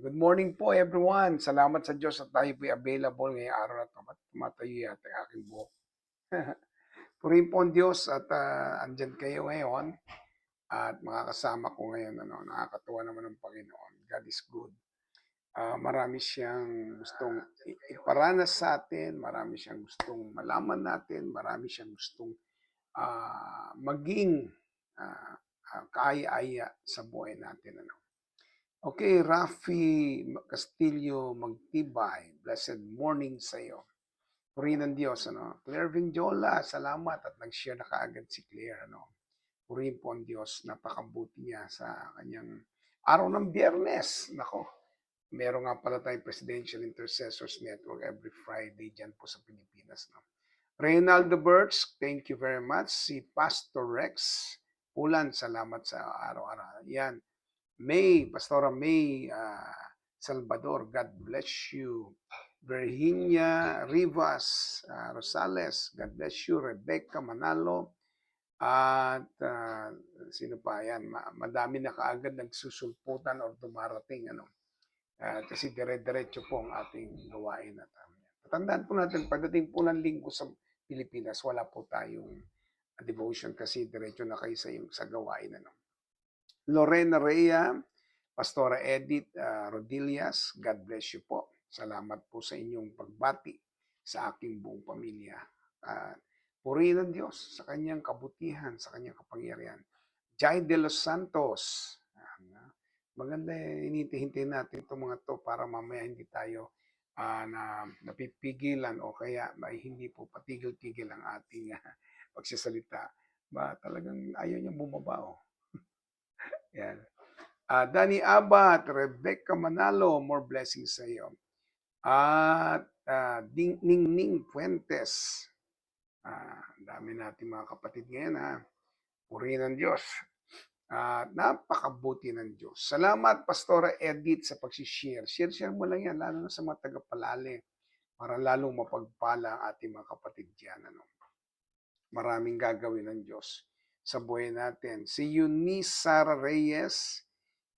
Good morning po everyone. Salamat sa Diyos at tayo po'y available ngayong araw na ito. Tumatayo yata ang aking buhok. Purihin po ang Diyos at andyan kayo ngayon at makakasama ko ngayon. Nakakatuwa naman ang Panginoon. God is good. Marami siyang gustong iparanas sa atin. Marami siyang gustong malaman natin. Marami siyang gustong maging kaaya-aya sa buhay natin. Okay, Rafi Castillo Magtibay, blessed morning sa iyo. Purihin ng Diyos, Claire Vingiola, salamat at nag-share na kaagad si Claire, Purihin po ang Diyos, napakabuti niya sa kanyang araw ng Biyernes. Nako, meron nga pala tayong Presidential Intercessors Network every Friday dyan po sa Pilipinas, Reynaldo Birch, thank you very much. Si Pastor Rex Ulan, salamat sa araw-araw. Yan. Pastora May Salvador, God bless you. Virginia Rivas Rosales, God bless you. Rebecca Manalo, at sino pa yan? Madami na kaagad nagsusulputan o dumarating. Kasi dire-diretso po ang ating gawain. Tandaan po natin, pagdating po ng linggo sa Pilipinas, wala po tayong devotion kasi diretso na kayo sa gawain. Lorena Rhea, Pastora Edith Rodillas, God bless you po. Salamat po sa inyong pagbati sa aking buong pamilya. Purihin ng Diyos sa kanyang kabutihan, sa kanyang kapangyarihan. Jai de los Santos. Maganda, hinihintay natin itong mga to para mamaya hindi tayo napipigilan o kaya hindi po patigil-tigil ang ating pagsasalita. Talagang ayaw niyang bumaba. Yan. Danny Abad, Rebecca Manalo, more blessings sa iyo. At Ningning Fuentes. Dami natin mga kapatid ngayon, Purihin ng Diyos. Napakabuti ng Diyos. Salamat, Pastora Edith, sa pagsishare. Share mo lang yan, lalo na sa mga tagapalali, para lalong mapagpala ang ating mga kapatid dyan. Maraming gagawin ng Diyos sa buhay natin. Si Eunice Sara Reyes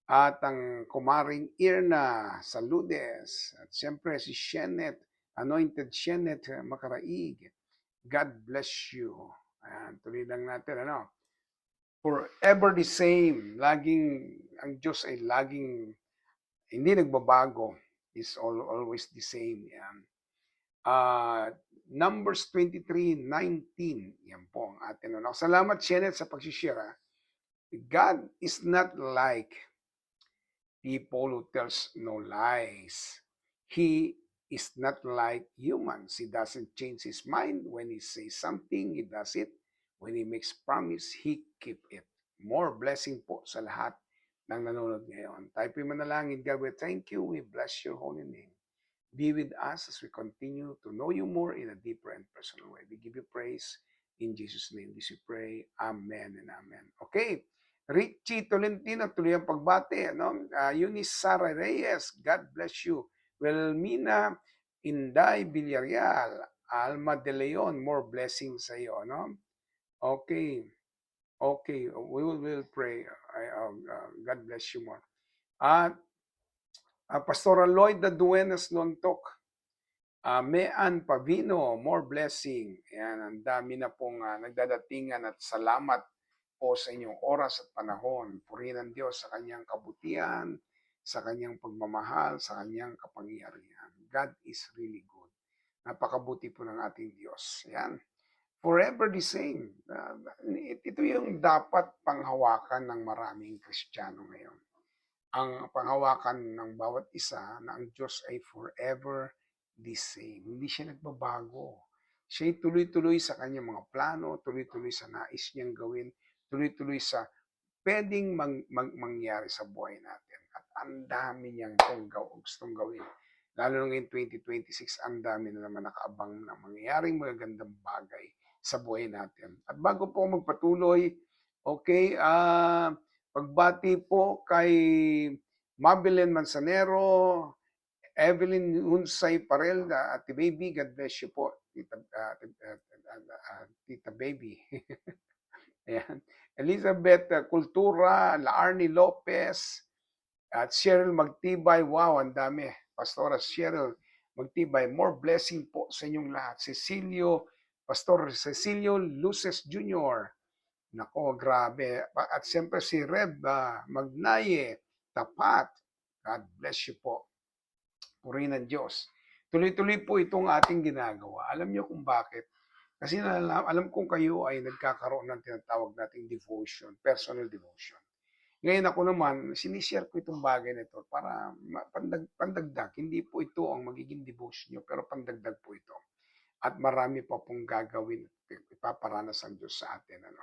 at ang kumaring Irna Saludes. At siyempre si Shenet, Anointed Shenet Makaraig. God bless you. Ayan, tuloy lang natin, Forever the same. Ang Diyos ay laging hindi nagbabago. Is always the same. Yan. Numbers 23:19. Yan po ang atin. Salamat, Shenet, sa pagsishare. God is not like people who tells no lies. He is not like humans. He doesn't change his mind. When he says something, he does it. When he makes promise, he keep it. More blessing po sa lahat ng nanonood ngayon. Tayo po'y manalangin. God, we thank you. We bless your holy name. Be with us as we continue to know you more in a deeper and personal way. We give you praise in Jesus' name. This we pray. Amen and amen. Okay. Richie Tolentino, tuloy ang pagbati. Eunice Sara Reyes, God bless you. Wilmina Inday Villarreal, Alma de Leon, more blessings sa iyo. Okay. We will pray. God bless you more. At Pastora Lloyd Duenas Lontok, Mean Pavino, more blessing. Yan, ang dami na pong nagdadatingan at salamat po sa inyong oras at panahon. Purihin ang Diyos sa kanyang kabutihan, sa kanyang pagmamahal, sa kanyang kapangyarihan. God is really good. Napakabuti po ng ating Diyos. Yan. Forever the same. Ito yung dapat panghawakan ng maraming Kristiyano ngayon. Ang panghawakan ng bawat isa na ang Diyos ay forever the same. Hindi siya nagbabago. Siya tuloy-tuloy sa kanyang mga plano, tuloy-tuloy sa nais niyang gawin, tuloy-tuloy sa pwedeng mangyari sa buhay natin. At ang dami niyang gustong gawin. Lalo na ngayon 2026, ang dami na naman nakaabang na mangyayaring magagandang bagay sa buhay natin. At bago po magpatuloy, okay, pagbati po kay Mabelen Manzanero, Evelyn Hunsay Parel, Ate Baby, God bless you po, Tita Baby. Ayan. Elizabeth Cultura, Laarni Lopez, At Cheryl Magtibay, wow, ang dami. Pastora Cheryl Magtibay, more blessing po sa inyong lahat. Pastor Cecilio Luces Jr., nako, grabe. At siyempre si Reb Magnaye, tapat. God bless you po. Purihin ng Diyos. Tuloy-tuloy po itong ating ginagawa. Alam niyo kung bakit? Kasi alam kong kayo ay nagkakaroon ng tinatawag nating devotion, personal devotion. Ngayon ako naman, sinishare ko itong bagay na ito para pandagdag. Hindi po ito ang magiging devotion nyo, pero pandagdag po ito. At marami pa pong gagawin, ipaparanas ang Diyos sa atin. Ano?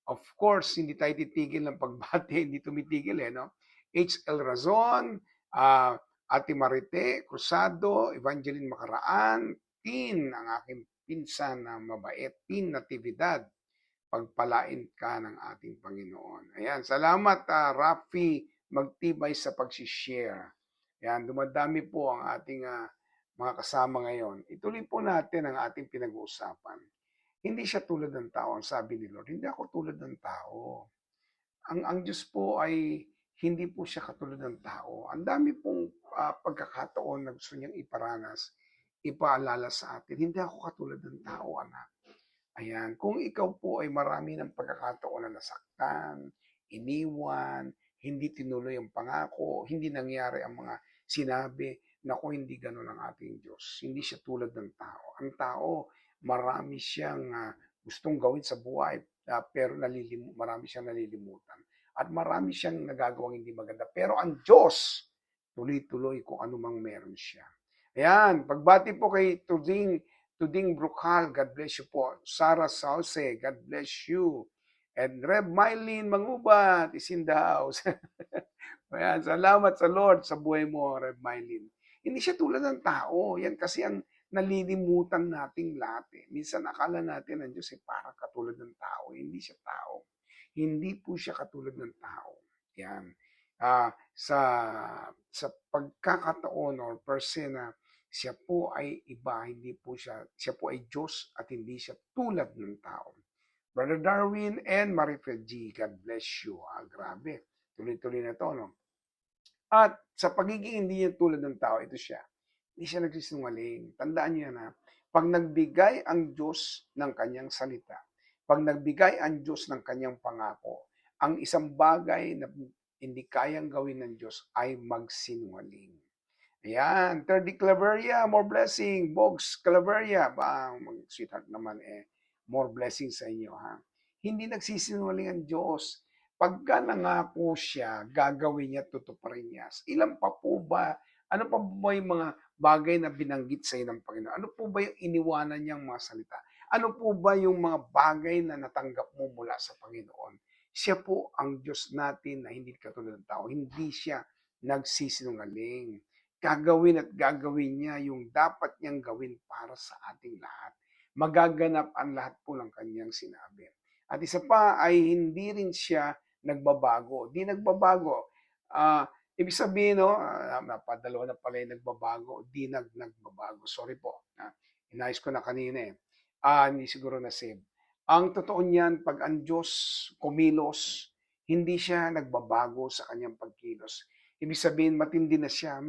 Of course, hindi tayo titigil ng pagbati, hindi tumitigil. No? H.L. Razon, Ate Marite Cruzado, Evangeline Macaraan, Tin, ang aking pinsan na mabait, Tin Natividad, pagpalain ka ng ating Panginoon. Ayan, salamat Rafi Magtibay sa pag-share. Ayan, dumadami po ang ating mga kasama ngayon. Ituloy po natin ang ating pinag-uusapan. Hindi siya tulad ng tao, ang sabi ni Lord. Hindi ako tulad ng tao. Ang Diyos po ay hindi po siya katulad ng tao. Ang dami pong pagkakataon na gusto niyang iparanas, ipaalala sa atin. Hindi ako katulad ng tao, anak. Ayan, kung ikaw po ay marami ng pagkakataon na nasaktan, iniwan, hindi tinuloy ang pangako, hindi nangyari ang mga sinabi, naku, hindi ganun ang ating Diyos. Hindi siya tulad ng tao. Ang tao, marami siyang gustong gawin sa buhay, pero marami siyang nalilimutan. At marami siyang nagagawang hindi maganda. Pero ang Diyos, tuloy-tuloy kung anumang meron siya. Ayan, pagbati po kay Tuding Brukal, God bless you po. Sarah Sauce, God bless you. And Reb Mylene Mangubat is in the house. Ayan, salamat sa Lord sa buhay mo, Reb Mylene. Hindi siya tulad ng tao. Yan kasi ang nalilimutan nating lahat. Minsan akala natin ang Diyos ay parang katulad ng tao. Hindi siya tao. Hindi po siya katulad ng tao. Yan. Sa pagkakataon or person na siya po ay iba, hindi po siya po ay Diyos at hindi siya tulad ng tao. Brother Darwin and Marifel G, God bless you. Grabe. Tuloy-tuloy na to, no? At sa pagiging hindi niya tulad ng tao, ito siya. Hindi siya nagsisinungaling. Tandaan niyo na, pag nagbigay ang Diyos ng kanyang salita, pag nagbigay ang Diyos ng kanyang pangako, ang isang bagay na hindi kayang gawin ng Diyos ay magsinungaling. Ayan, 30 Claveria, more blessing. Bogs Claveria, sweetheart naman more blessing sa inyo ha. Hindi nagsisinungaling ang Diyos. Pagka nangako siya, gagawin niya, tutuparin niya. Ilan pa po ba, ano pa ba yung mga bagay na binanggit sa iyo ng Panginoon? Ano po ba yung iniwanan niyang mga salita? Ano po ba yung mga bagay na natanggap mo mula sa Panginoon? Siya po ang Diyos natin na hindi katulad ng tao. Hindi siya nagsisinungaling. Gagawin at gagawin niya yung dapat niyang gawin para sa ating lahat. Magaganap ang lahat po ng kanyang sinabi. At isa pa ay hindi rin siya nagbabago. Di nagbabago. Ibig sabihin, no, napadalawa na pala yung nagbabago. Di nagbabago. Sorry po. Inayos ko na kanina hindi siguro na-save. Ang totoo niyan, pag ang Diyos kumilos, hindi siya nagbabago sa kanyang pagkilos. Ibig sabihin, matindi na siya.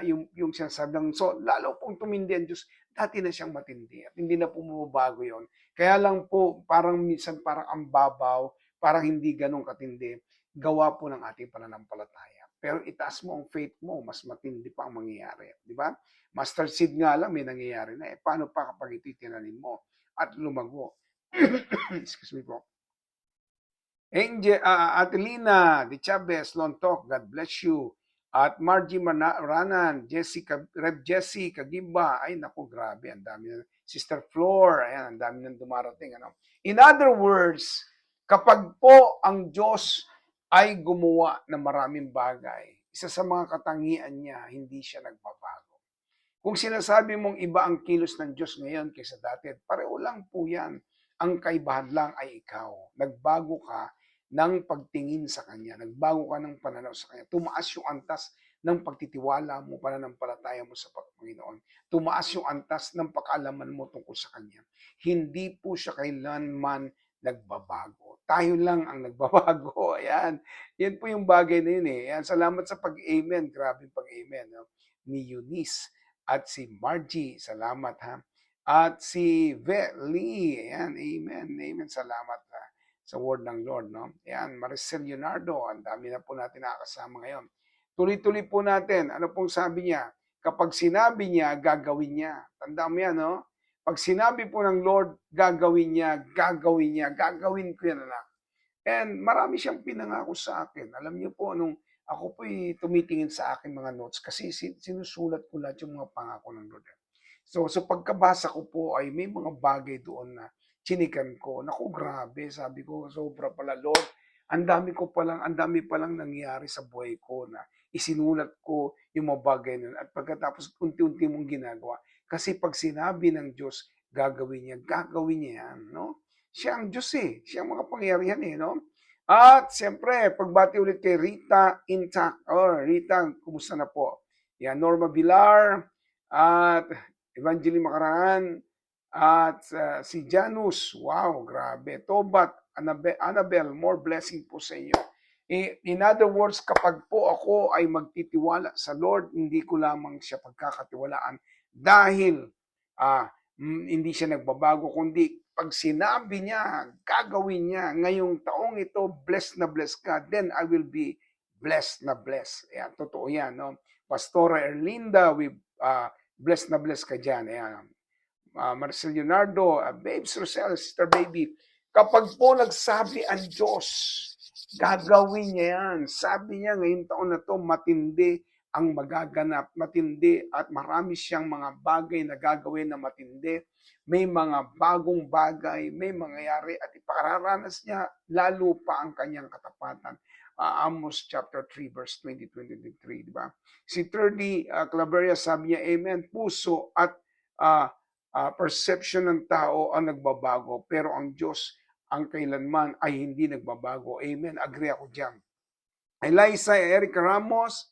Yung sinasabi ng, so, lalo pong tumindi ang Diyos, dati na siyang matindi. At hindi na po mababago yun. Kaya lang po, parang minsan parang ang babaw, parang hindi ganun katindi. Gawa po ng ating pananampalataya. Pero itaas mo ang faith mo, mas matindi pa ang mangyayari. Di ba? Mustard seed nga lang, may nangyayari na. Paano pa kapag ito'y tinanim mo at lumago? Excuse me po. Angel, Atelina de Chavez, Lontok, God bless you. At Margie Ranan, Reb Jessie Kagimba, ay naku, grabe, ang dami na. Sister Flor, ayan, ang dami nang dumarating. Ano? In other words, kapag po ang Diyos ay gumawa ng maraming bagay, isa sa mga katangian niya, hindi siya nagbabago. Kung sinasabi mong iba ang kilos ng Diyos ngayon kaysa dati, pareho lang po yan. Ang kaibahan lang ay ikaw. Nagbago ka ng pagtingin sa Kanya. Nagbago ka ng pananaw sa Kanya. Tumaas yung antas ng pagtitiwala mo, pananampalataya mo sa Panginoon. Tumaas yung antas ng pakaalaman mo tungkol sa Kanya. Hindi po siya kailanman nagbabago. tayo lang ang nagbabago. Ayan. Yan po yung bagay na yun eh. Ayan, salamat sa pag-amen. Grabe pag-amen. No? Ni Eunice at si Margie. Salamat ha. At si Lee. Ayan. Amen. Amen. Salamat ha, sa word ng Lord. No? Ayan. Maricel Leonardo. Ang dami na po natin nakakasama ngayon. Tuloy-tuloy po natin. Ano pong sabi niya? Kapag sinabi niya, gagawin niya. Tandaan mo yan, no? Pag sinabi po ng Lord, gagawin niya, gagawin ko yan, anak. And marami siyang pinangako sa akin. Alam niyo po, nung ako po'y tumitingin sa akin mga notes, kasi sinusulat ko lahat yung mga pangako ng Lord. So pagkabasa ko po ay may mga bagay doon na chinikan ko. Naku, grabe, sabi ko, sobra pala, Lord. Ang dami palang nangyari sa buhay ko na isinulat ko yung mga bagay nun. At pagkatapos, unti-unti mong ginagawa. Kasi pag sinabi ng Diyos, gagawin niya yan, no? Siya ang Diyos eh. Siya ang makapangyarihan eh, no? At siyempre, pagbati ulit kay Rita Intact. Rita, kumusta na po? Yan, Norma Villar, at Evangeline Macaraan, at si Janus. Wow, grabe. Tobat, Annabel, more blessing po sa inyo. In other words, kapag po ako ay magtitiwala sa Lord, hindi ko lamang siya pagkakatiwalaan dahil hindi siya nagbabago, kundi pag sinabi niya, gagawin niya, ngayong taong ito, blessed na blessed ka, then I will be blessed na blessed. Ayan, totoo yan, no? Pastora Erlinda, blessed na blessed ka dyan. Ayan. Marcel Leonardo, Babes Rosel, Sister Baby, kapag po nagsabi ang Diyos, gagawin niya yan. Sabi niya ngayong taon na to, matindi ang magaganap, matindi at marami siyang mga bagay na gagawin na matindi. May mga bagong bagay, may mangyayari at ipararanas niya lalo pa ang kanyang katapatan. Amos chapter 3 verse 20-23, di ba? Si 30 Claveria sabi niya, Amen, puso at perception ng tao ang nagbabago, pero ang Diyos ang kailanman ay hindi nagbabago. Amen. Agree ako dyan. Eliza Eric Ramos,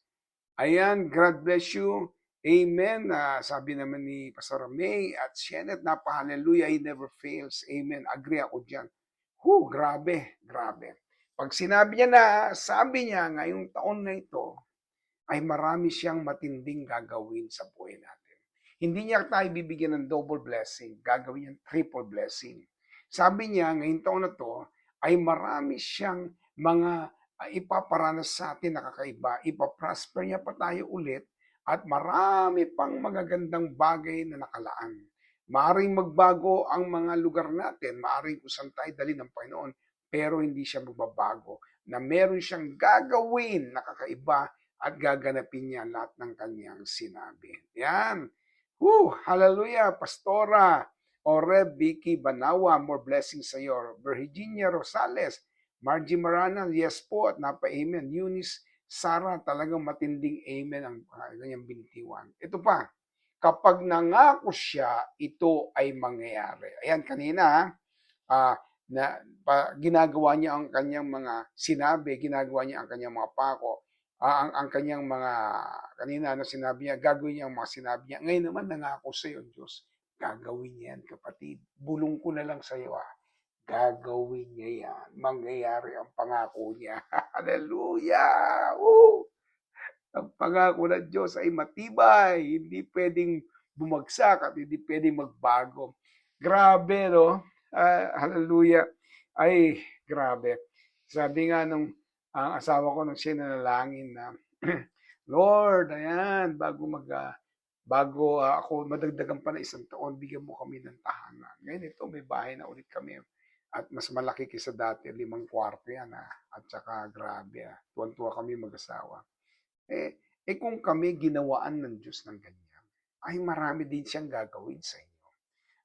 ayan, God bless you. Amen. Sabi naman ni Pastor May at Shenet, hallelujah, he never fails. Amen. Agree ako dyan. Grabe, grabe. Pag sinabi niya na, sabi niya, ngayong taon na ito, ay marami siyang matinding gagawin sa buhay natin. Hindi niya tayo bibigyan ng double blessing, gagawin niya triple blessing. Sabi niya, ngayong taon na to, ay marami siyang mga ipaparanas sa atin na kakaiba. Ipaprosper niya pa tayo ulit at marami pang magagandang bagay na nakalaan. Maaring magbago ang mga lugar natin, maaring kung saan tayo dali ng Panginoon, pero hindi siya magbabago. Na meron siyang gagawin na kakaiba at gaganapin niya lahat ng kanyang sinabi. Yan. Hallelujah, Pastora. Oreb, Vicky Banawa, more blessings sa iyo. Virginia Rosales, Margie Marana, yes po, at napa-amen. Eunice, Sarah, talagang matinding amen ang kanyang binitiwan. Ito pa, kapag nangako siya, ito ay mangyayari. Ayan, kanina, ginagawa niya ang kanyang mga sinabi, ginagawa niya ang kanyang mga pako, ang kanyang mga, kanina sinabi niya, gagawin niya ang mga sinabi niya. Ngayon naman, nangako sa iyo, Diyos. Gagawin niya yan, kapatid. Bulong ko na lang sa iyo, gagawin niya yan. Mangyayari ang pangako niya. Hallelujah! Ang pangako ng Diyos ay matibay. Hindi pwedeng bumagsak at hindi pwedeng magbago. Grabe, no? Hallelujah. Ay, grabe. Sabi nga nung ang asawa ko nung siya nanalangin na, Lord, ayan, bago ako madagdagan pa na 1 taon, bigyan mo kami ng tahanan. Ngayon ito, may bahay na ulit kami. At mas malaki kaysa dati, 5 kwarto yan. At saka grabe, tuwan-tuwa kami mag-asawa. Kung kami ginawaan ng Diyos ng ganyan, ay marami din siyang gagawin sa inyo.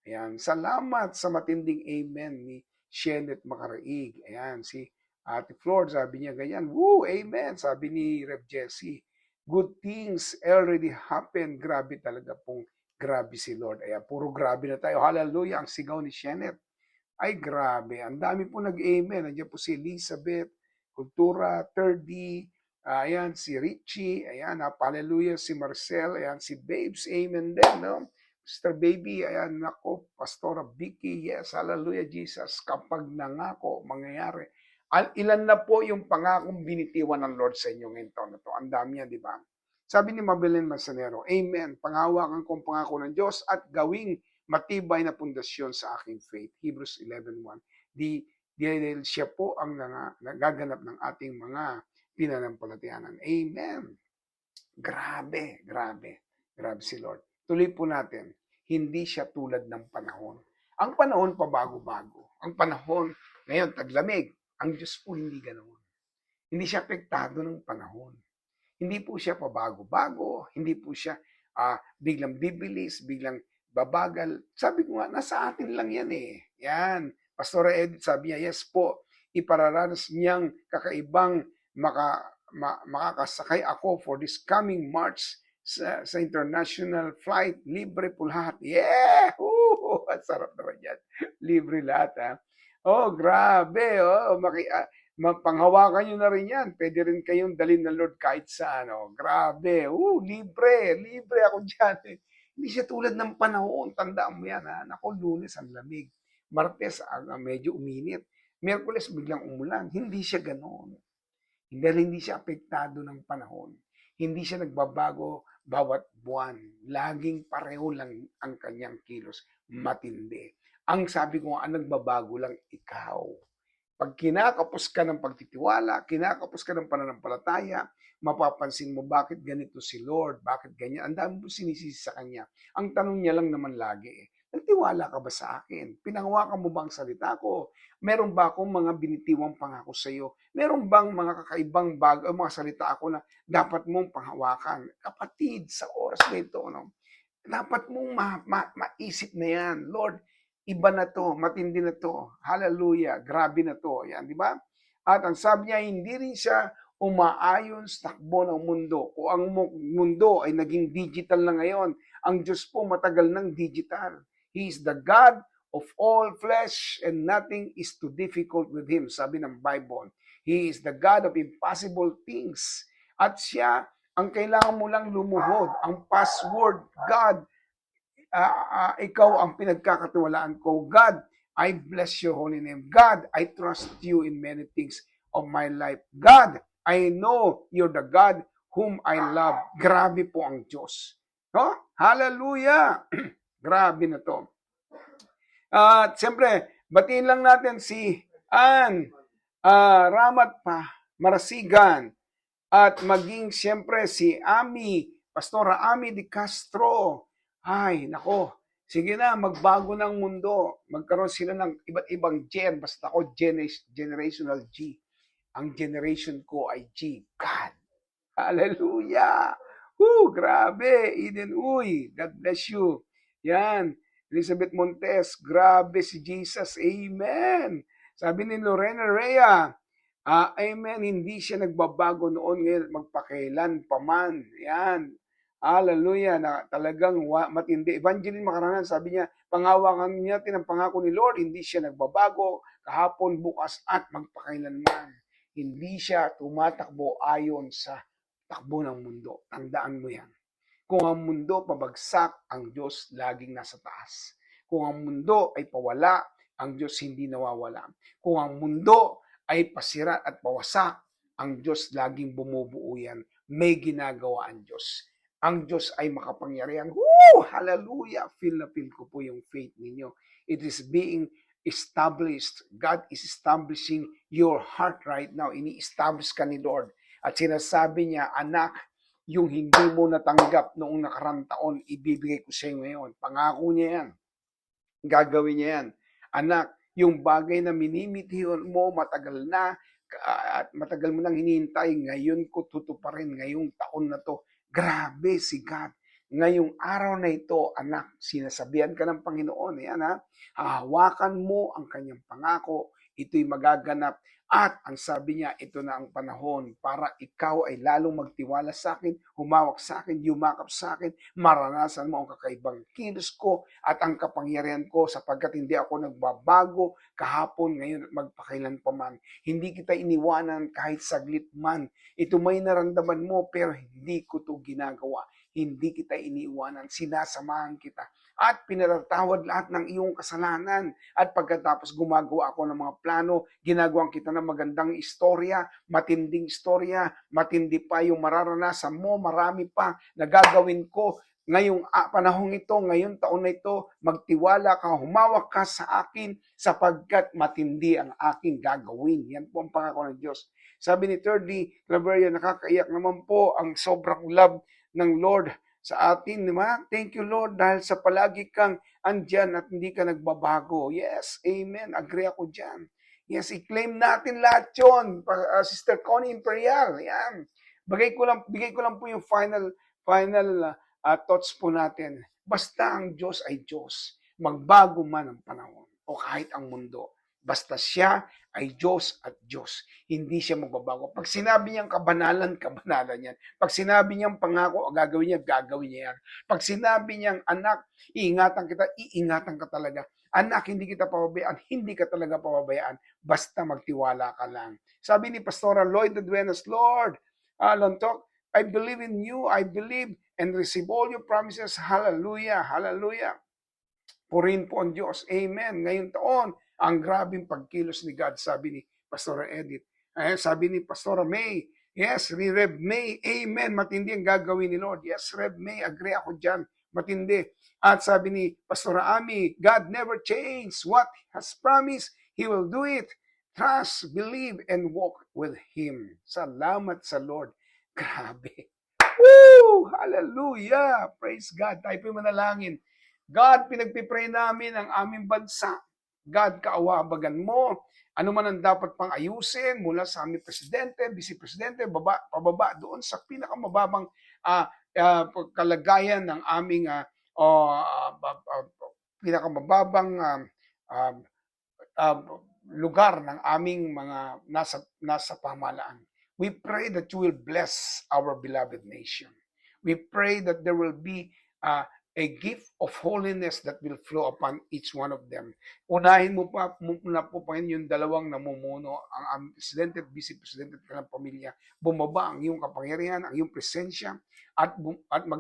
Ayan, salamat sa matinding amen ni Shenet Macaraig. Ayan, si Ate Flor, sabi niya ganyan, amen, sabi ni Rev Jesse. Good things already happened. Grabe talaga pong grabe si Lord. Ayan, puro grabe na tayo. Hallelujah, ang sigaw ni Shenet. Ay, grabe. Ang dami po nag-amen. Nandiyan po si Elizabeth, Kultura, 3D, ayan, si Richie, ayan, hallelujah, si Marcel, ayan, si Babes, amen din, no? Sister Baby, ayan, nako, Pastora Vicky, yes, hallelujah, Jesus, kapag nangako, mangyayari. Ilan na po yung pangakong binitiwan ng Lord sa inyo ngayong taon na to? Ang dami yan, di ba? Sabi ni Mabelen Manzanero, Amen, panghawakan kong pangako ng Diyos at gawing matibay na pundasyon sa aking faith. Hebrews 11:1. Dahil siya po ang nagaganap ng ating mga pinanampalatayanan. Amen. Grabe, grabe. Grabe si Lord. Tuloy po natin. Hindi siya tulad ng panahon. Ang panahon pabago-bago. Ang panahon, ngayon, taglamig. Ang Diyos po hindi ganoon. Hindi siya apektado ng panahon. Hindi po siya pabago-bago. Hindi po siya biglang bibilis, biglang babagal. Sabi ko nga, nasa atin lang yan eh. Yan. Pastora Edith sabi niya, yes po, ipararanas niyang kakaibang makakasakay ako for this coming March sa international flight. Libre po lahat. Yeah! Ang sarap naman yan. Libre lahat, ha? Oh, grabe. Oh, mapanghawakan nyo na rin yan. Pwede rin kayong dalhin ng Lord kahit saan. Oh, grabe. Libre. Libre ako dyan. Hindi siya tulad ng panahon. Tandaan mo yan, ha? Naku, Lunes, ang lamig. Martes, medyo uminit. Miyerkules, biglang umulan. Hindi siya ganoon. Dahil hindi siya apektado ng panahon. Hindi siya nagbabago bawat buwan. Laging pareho lang ang kanyang kilos. Matindi. Ang sabi ko nga, ang nagbabago lang ikaw. Pag kinakapos ka ng pagtitiwala, kinakapos ka ng pananampalataya, mapapansin mo bakit ganito si Lord, bakit ganyan. Ang dami mo sinisisi sa Kanya. Ang tanong niya lang naman lagi nagtiwala ka ba sa akin? Pinanghawakan mo ba ang salita ko? Meron ba akong mga binitiwang pangako sa iyo? Meron bang mga kakaibang mga salita ako na dapat mong panghawakan? Kapatid, sa oras na ito, no? Dapat mong maisip na yan. Lord, iba na to, matindi na to. Hallelujah, grabe na to. Yan, di ba? At ang sabi niya, hindi rin siya umaayon sa takbo ng mundo. Kung ang mundo ay naging digital na ngayon, ang Diyos po matagal ng digital. He is the God of all flesh and nothing is too difficult with Him, sabi ng Bible. He is the God of impossible things. At siya, ang kailangan mo lang lumuhod, ang password, God, ikaw ang pinagkakatiwalaan ko. God, I bless your holy name. God, I trust you in many things of my life. God, I know you're the God whom I love. Grabe po ang Diyos. No? Hallelujah! Grabe na to. At siyempre, batiin lang natin si Ann Ramat Marasigan at maging siyempre si Ami, Pastora Ami de Castro. Ay, nako, sige na, magbago ng mundo. Magkaroon sila ng iba't ibang gen. Basta ako, generational G. Ang generation ko ay G. God. Hallelujah! Grabe! Eden, God bless you. Yan. Elizabeth Montes, grabe si Jesus. Amen. Sabi ni Lorena Rhea, amen, hindi siya nagbabago noon, ngayon magpakailan paman. Yan. Hallelujah, na talagang matindi. Evangeline Makaranan, sabi niya, panghawakan niya ang pangako ni Lord, hindi siya nagbabago kahapon, bukas at magpakailanman. Hindi siya tumatakbo ayon sa takbo ng mundo. Tandaan mo yan. Kung ang mundo pabagsak, ang Diyos laging nasa taas. Kung ang mundo ay pawala, ang Diyos hindi nawawala. Kung ang mundo ay pasira at pawasak, ang Diyos laging bumubuo yan. May ginagawa ang Diyos. Ang Diyos ay makapangyarihan. Hallelujah! Feel na feel ko po yung faith ninyo. It is being established. God is establishing your heart right now. Ini-establish ka ni Lord. At sinasabi niya, anak, yung hindi mo natanggap noong nakarang taon, ibibigay ko sa iyo ngayon. Pangako niya yan. Gagawin niya yan. Anak, yung bagay na minimitihan mo matagal na, at matagal mo nang hinihintay, ngayon ko tutuparin, ngayong taon na to. Grabe si God. Ngayong araw na ito, anak, sinasabihan ka ng Panginoon, yan ha, hahawakan mo ang kanyang pangako, ito'y magaganap. At ang sabi niya, ito na ang panahon para ikaw ay lalong magtiwala sa akin, humawak sa akin, yumakap sa akin, maranasan mo ang kakaibang kilos ko at ang kapangyarihan ko sapagkat hindi ako nagbabago kahapon, ngayon at magpakailan pa man. Hindi kita iniwanan kahit saglit man. Ito may naramdaman mo pero hindi ko ito ginagawa. hindi kita iniiwanan, sinasamahan kita. At pinatatawad lahat ng iyong kasalanan. At pagkatapos gumagawa ako ng mga plano, ginagawa kita ng magandang istorya, matinding istorya, matindi pa yung mararanasan mo, marami pa na gagawin ko. Ngayong panahong ito, ngayong taon na ito, magtiwala ka, humawak ka sa akin sapagkat matindi ang aking gagawin. Yan po ang pangako ng Diyos. Sabi ni Thirdly Claveria, nakakaiyak naman po ang sobrang love ng Lord sa atin, di ba? Thank you, Lord, dahil sa palagi kang andyan at hindi ka nagbabago. Yes, amen. Agree ako dyan. Yes, i-claim natin lahat yun. Sister Connie Imperial, yan. Bigay ko lang po yung final thoughts po natin. Basta ang Diyos ay Diyos. Magbago man ang panahon o kahit ang mundo. Basta siya ay Diyos at Diyos. Hindi siya magbabago. Pag sinabi niyang kabanalan, kabanalan yan. Pag sinabi niyang pangako, gagawin niya yan. Pag sinabi niyang anak, iingatan kita, iingatan ka talaga. Anak, hindi kita pababayaan, hindi ka talaga pababayaan. Basta magtiwala ka lang. Sabi ni Pastora Lloyd Aduenas, Lord, Lontok, I believe in you, I believe and receive all your promises. Hallelujah, hallelujah. Purihin po ang Diyos. Amen. Ngayong taon, ang grabing pagkilos ni God, sabi ni Pastora Edith. Sabi ni Pastora May, yes, Rev May, amen. Matindi ang gagawin ni Lord. Yes, Rev May, agree ako dyan. Matindi. At sabi ni Pastora Ami, God never changes what He has promised. He will do it. Trust, believe, and walk with Him. Salamat sa Lord. Grabe. Woo! Hallelujah! Praise God. Tayo po manalangin. God, pinagpipray namin ang aming bansa. God, kaawabagan mo. Ano man ang dapat pang ayusin mula sa aming presidente, vice-presidente, pababa doon sa pinakamababang kalagayan ng aming pinakamababang lugar ng aming mga nasa pamahalaan. We pray that you will bless our beloved nation. We pray that there will be a gift of holiness that will flow upon each one of them. Unahin mo na po yung dalawang namumuno, ang aming presidente at vice-presidente at kanilang pamilya. Bumaba ang iyong kapangyarihan, ang iyong presensya, at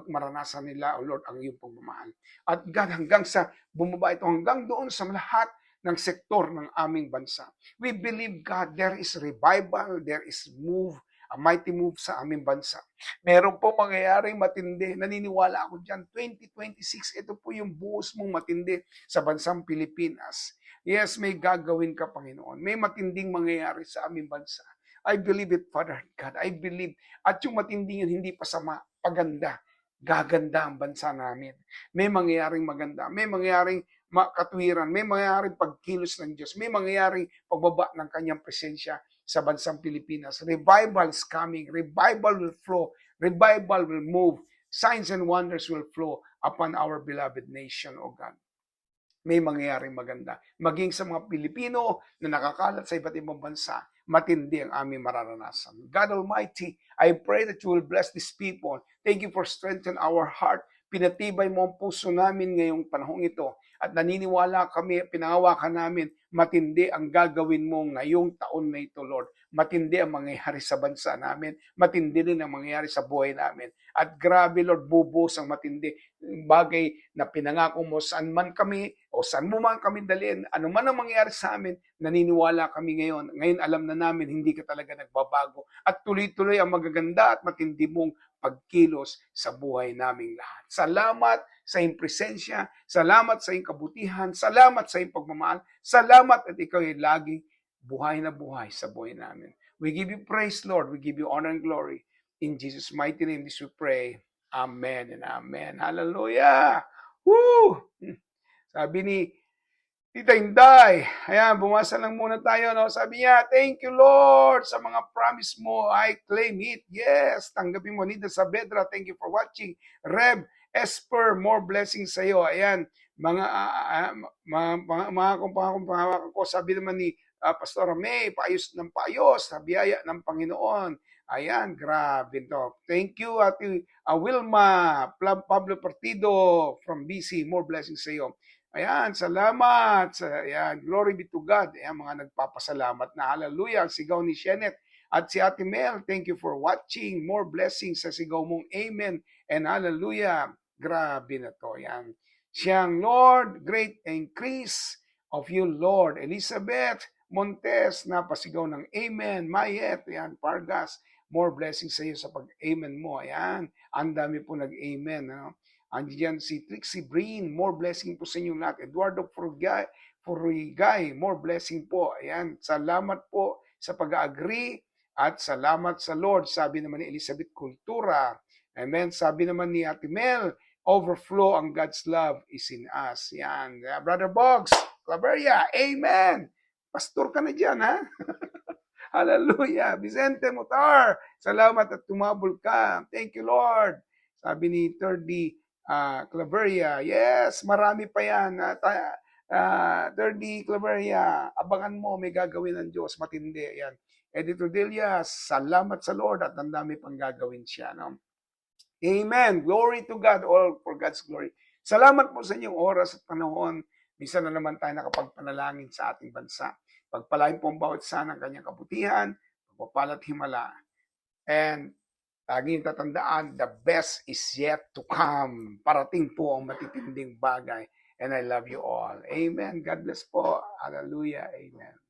maranasan nila, O Lord, ang iyong pagmamahal. At God, hanggang sa bumaba ito, hanggang doon sa lahat ng sektor ng aming bansa. We believe, God, there is revival, there is a mighty move sa aming bansa. Meron po mangyayaring matindi. Naniniwala ako dyan. 2026, ito po yung buhos mong matindi sa bansang Pilipinas. Yes, may gagawin ka, Panginoon. May matinding mangyayari sa aming bansa. I believe it, Father God. I believe. At yung matinding yun, hindi pa sama, paganda. Gaganda ang bansa namin. May mangyayaring maganda. May mangyayaring katwiran, may mangyayaring pagkilos ng Diyos, may mangyayaring pagbaba ng kanyang presensya sa bansang Pilipinas. Revival is coming. Revival will flow. Revival will move. Signs and wonders will flow upon our beloved nation, O God. May mangyayaring maganda. Maging sa mga Pilipino na nakakalat sa iba't ibang bansa, matindi ang aming mararanasan. God Almighty, I pray that you will bless these people. Thank you for strengthening our heart. Pinatibay mo ang puso namin ngayong panahong ito. At naniniwala kami, pinangawakan namin, matindi ang gagawin mo ngayong taon na ito, Lord. Matindi ang mangyayari sa bansa namin. Matindi din ang mangyayari sa buhay namin. At grabe, Lord, bubuhos ang matindi. Bagay na pinangako mo saan man kami o saan mo man kami dalhin. Ano man ang mangyayari sa amin, naniniwala kami ngayon. Ngayon alam na namin, hindi ka talaga nagbabago. At tuloy-tuloy ang magaganda at matindi mong pagkilos sa buhay naming lahat. Salamat sa iyong presensya, salamat sa iyong kabutihan, salamat sa iyong pagmamahal, salamat at ikaw ay laging buhay na buhay sa buhay namin. We give you praise, Lord. We give you honor and glory. In Jesus' mighty name, this we pray. Amen and amen. Hallelujah! Woo! Sabi ni Tita Inday, ayan, bumasa lang muna tayo, no? Sabi niya, thank you, Lord, sa mga promise mo. I claim it. Yes, tanggapin mo. Nita Saavedra, thank you for watching. Rev Esper, more blessings sa iyo. Ayan, mga kumpahawak ko, sabi naman ni Pastora May, paayos ng paayos, sa biyaya ng Panginoon. Ayan, grabe to. Thank you, Ate Wilma, Pablo Partido from BC, more blessings sa iyo. Ayan, salamat. Ayan, glory be to God. Ayan, mga nagpapasalamat na hallelujah. Ang sigaw ni Shenet at si Ate Mel, thank you for watching. More blessings sa sigaw mong amen And hallelujah, grabe na to. Yan. Siyang Lord, great increase of you, Lord. Elizabeth Montes, napasigaw ng Amen. Mayet, yan, Pargas, more blessings sa iyo sa pag-amen mo. Ayan, ang dami po nag-amen. Ano? Andiyan si Trixie Breen, more blessing po sa inyo lahat. Eduardo Furigay, more blessing po. Ayan, salamat po sa pag-agree at salamat sa Lord. Sabi naman ni Elizabeth Cultura. Amen. Sabi naman ni Ate Mel, overflow ang God's love is in us. Yan. Brother Boggs, Claveria, amen. Pastor ka na dyan, ha? Hallelujah. Vicente Mutar, salamat at tumabol ka. Thank you, Lord. Sabi ni 3D Claveria, yes, marami pa yan. 3D Claveria, abangan mo, may gagawin ng Diyos, matindi. Yan. Editor Delia, salamat sa Lord at ang dami pang gagawin siya. No? Amen. Glory to God, all for God's glory. Salamat po sa inyong oras at panahon. Minsan na naman tayo nakapagpanalangin sa ating bansa. Pagpalain po ang bawat isa ng kanyang kabutihan, pagpapalat himala. And laging tatandaan, the best is yet to come. Parating po ang matitinding bagay. And I love you all. Amen. God bless po. Hallelujah. Amen.